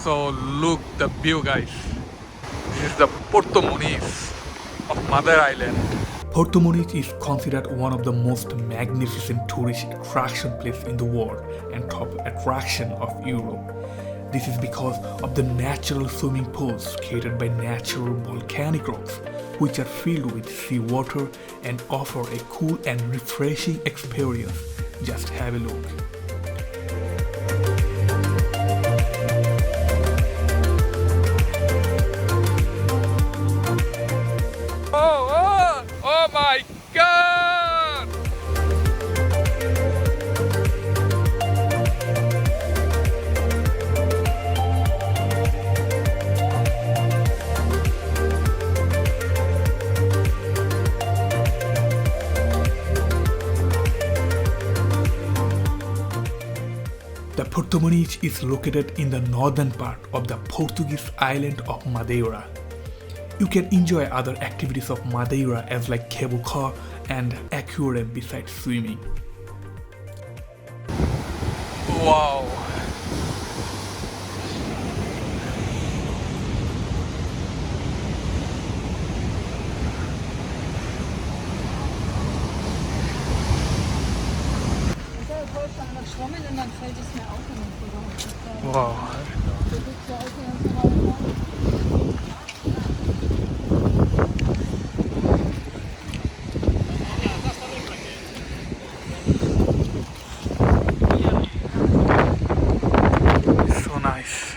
So look the view, guys. This is the Porto Moniz of Madeira Island. Porto Moniz is considered one of the most magnificent tourist attraction place in the world and top attraction of Europe. This is because of the natural swimming pools created by natural volcanic rocks, which are filled with seawater and offer a cool and refreshing experience. Just have a look. Oh my God! The Porto Moniz is located in the northern part of the Portuguese island of Madeira. You can enjoy other activities of Madeira as like cable car and aquarium besides swimming. Wow! Wow! So nice.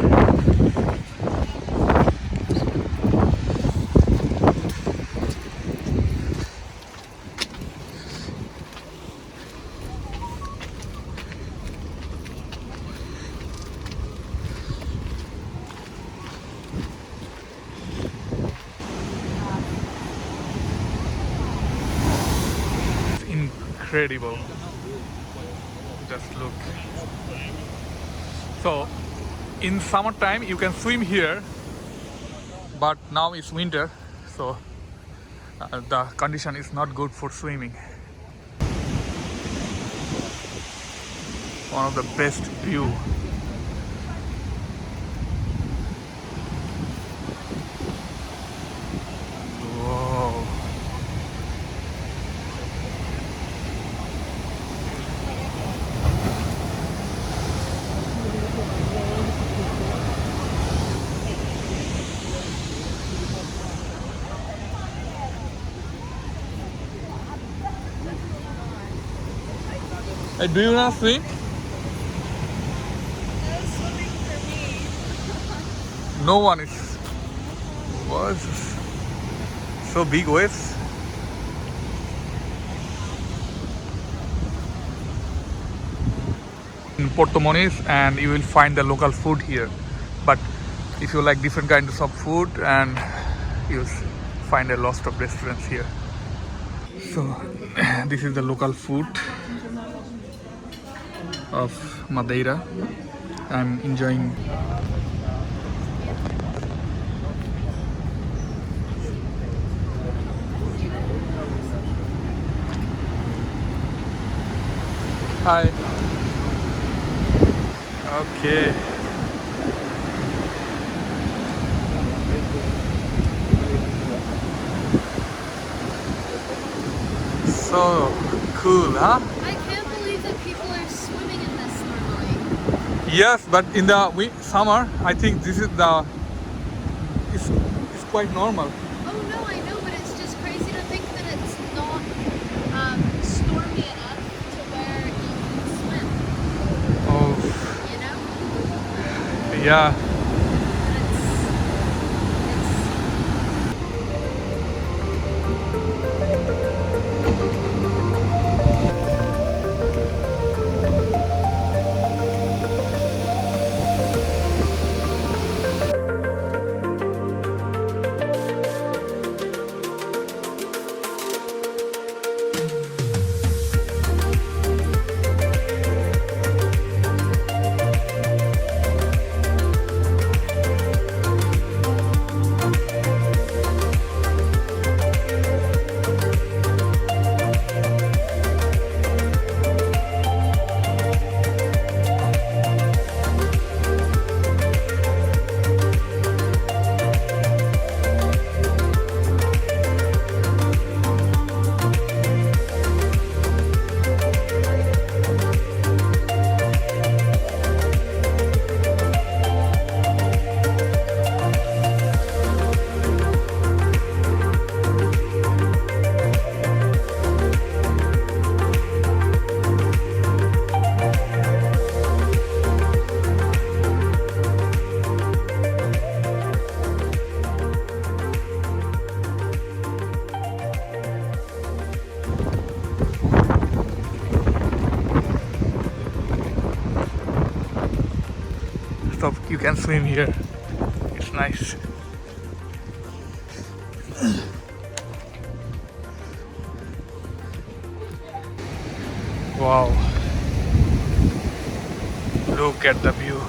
Incredible. Just look. So in summertime you can swim here, but now it's winter, so the condition is not good for swimming. One of the best view. Whoa. Hey, do you not swim? No swimming for me. No one is. What is this? So big waves. In Porto Moniz, and you will find the local food here. But if you like different kinds of food, and you find a lot of restaurants here. So this is the local food of Madeira. I'm enjoying. Hi. Okay. So cool, huh? I can't believe that people are swimming in this normally. Yes, but in the summer, I think this is the. It's quite normal. Oh no, I know, but it's just crazy to think that it's not stormy enough to where you can swim. Oh, You know? yeah. so you can swim here. It's nice. Wow. Look at the view.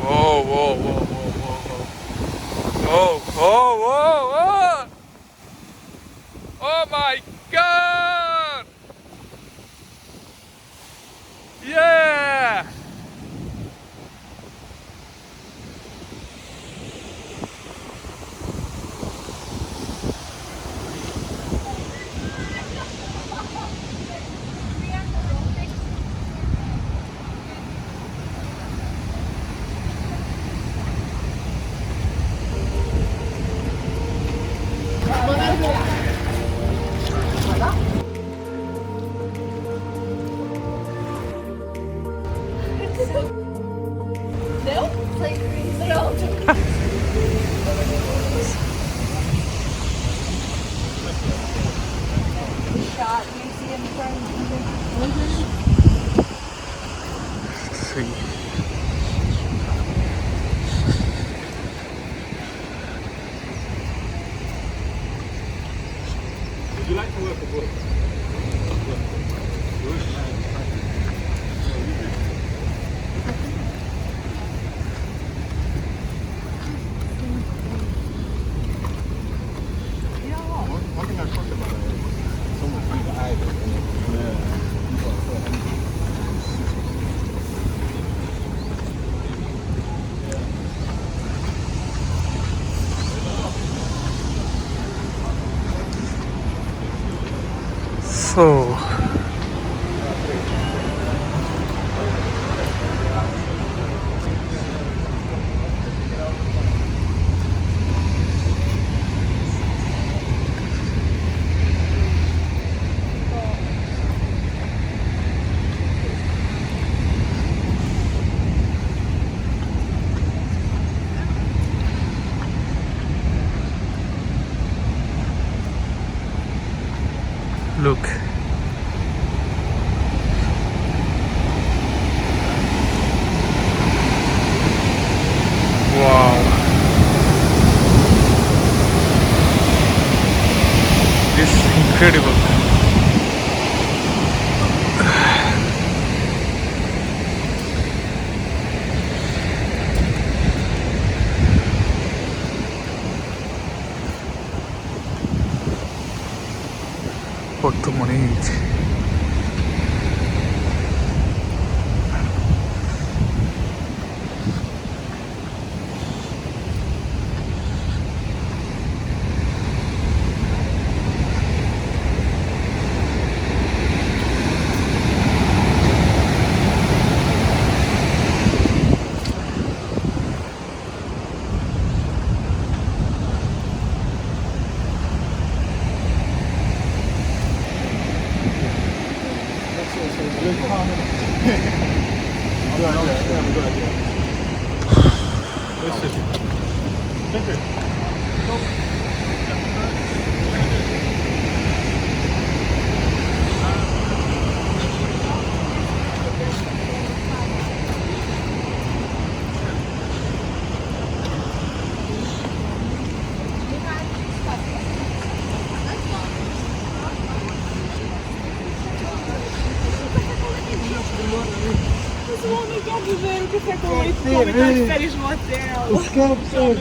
Whoa, whoa, whoa, whoa, whoa, whoa. Whoa, whoa, whoa, whoa. Oh my God. Yeah. No? Like, no. Shot museum from See. Would you like to work abroad? One thing I talked about is someone through the island. So. Look. Wow. This is incredible. Porto Moniz. Mas o homem quer viver o café com leite, o homem está de férias no hotel. Os campos são